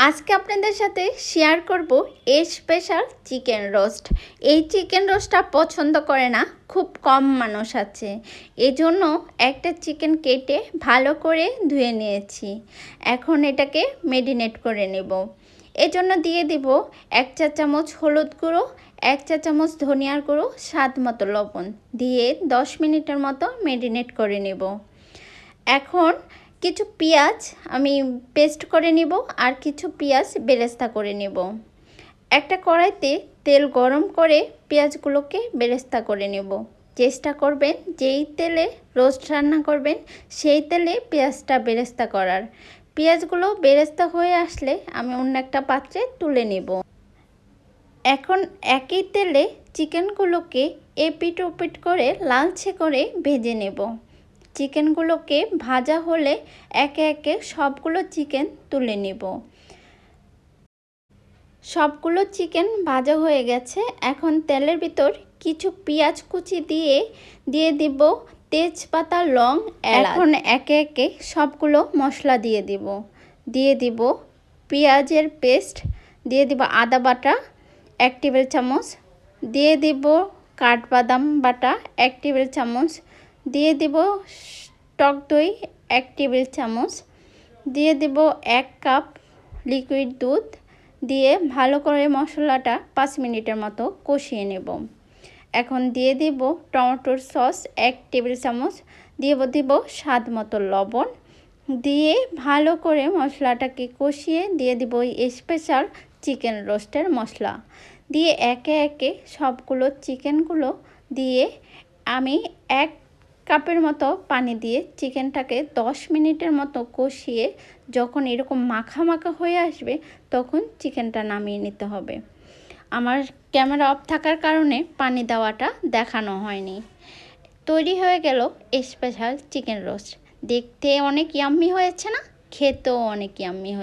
আজকে আপনাদের সাথে শেয়ার করব স্পেশাল চিকেন রোস্ট। এই চিকেন রোস্টটা পছন্দ করে না খুব কম মানুষ আছে, এজন্য একটা চিকেন কেটে ভালো করে ধুয়ে নিয়েছি। এখন এটাকে মেরিনেট করে নেব। এজন্য দিয়ে দিব 1 চা চামচ হলুদ গুঁড়ো, 1 চা চামচ ধনিয়ার গুঁড়ো, স্বাদ মতো লবণ দিয়ে 10 মিনিটের মতো মেরিনেট করে নেব। এখন কিছু পেঁয়াজ আমি পেস্ট করে নিব আর কিছু পেঁয়াজ বেরেস্তা করে নেব। একটা কড়াইতে তেল গরম করে পেঁয়াজগুলোকে বেরেস্তা করে নেব। চেষ্টা করবেন যেই তেলে রোস্ট রান্না করবেন সেই তেলে পেঁয়াজটা বেরেস্তা করার। পেঁয়াজগুলো বেরেস্তা হয়ে আসলে আমি অন্য একটা পাত্রে তুলে নেব। এখন একই তেলে চিকেনগুলোকে এপিট ওপিট করে লালচে করে ভেজে নেব। চিকেনগুলোকে ভাজা হলে একে একে সবগুলো চিকেন তুলে নেব। সবগুলো চিকেন ভাজা হয়ে গেছে। এখন তেলের ভিতর কিছু পেঁয়াজ কুচি দিয়ে দিব তেজপাতা, লং, এলাচ। এখন একে একে সবগুলো মশলা দিয়ে দিব পেঁয়াজের পেস্ট, দিয়ে দিব আদা বাটা 1 টেবিল চামচ, দিয়ে দিব কাঠবাদাম বাটা 1 টেবিল চামচ, দিয়ে দিব টক দই 1 টেবিল চামচ, দিয়ে দিব 1 কাপ লিকুইড দুধ দিয়ে ভালো করে মশলাটা 5 মিনিটের মতো কষিয়ে নেব। এখন দিয়ে দিব টমেটোর সস 1 টেবিল চামচ, দিয়ে দিব স্বাদ মতো লবণ, দিয়ে ভালো করে মশলাটাকে কষিয়ে দিয়ে দিব স্পেশাল চিকেন রোস্টের মশলা, দিয়ে একে একে সবগুলো চিকেনগুলো দিয়ে আমি 1 কাপের মতো পানি দিয়ে চিকেনটাকে 10 মিনিটের মতো কষিয়ে যখন এরকম মাখা মাখা হয়ে আসবে তখন চিকেনটা নামিয়ে নিতে হবে। আমার ক্যামেরা অফ থাকার কারণে পানি দেওয়াটা দেখানো হয়নি। তৈরি হয়ে গেল স্পেশাল চিকেন রোস্ট। দেখতে অনেক ইয়াম্মি হয়েছে না? খেতেও অনেক ইয়াম্মি হয়েছে।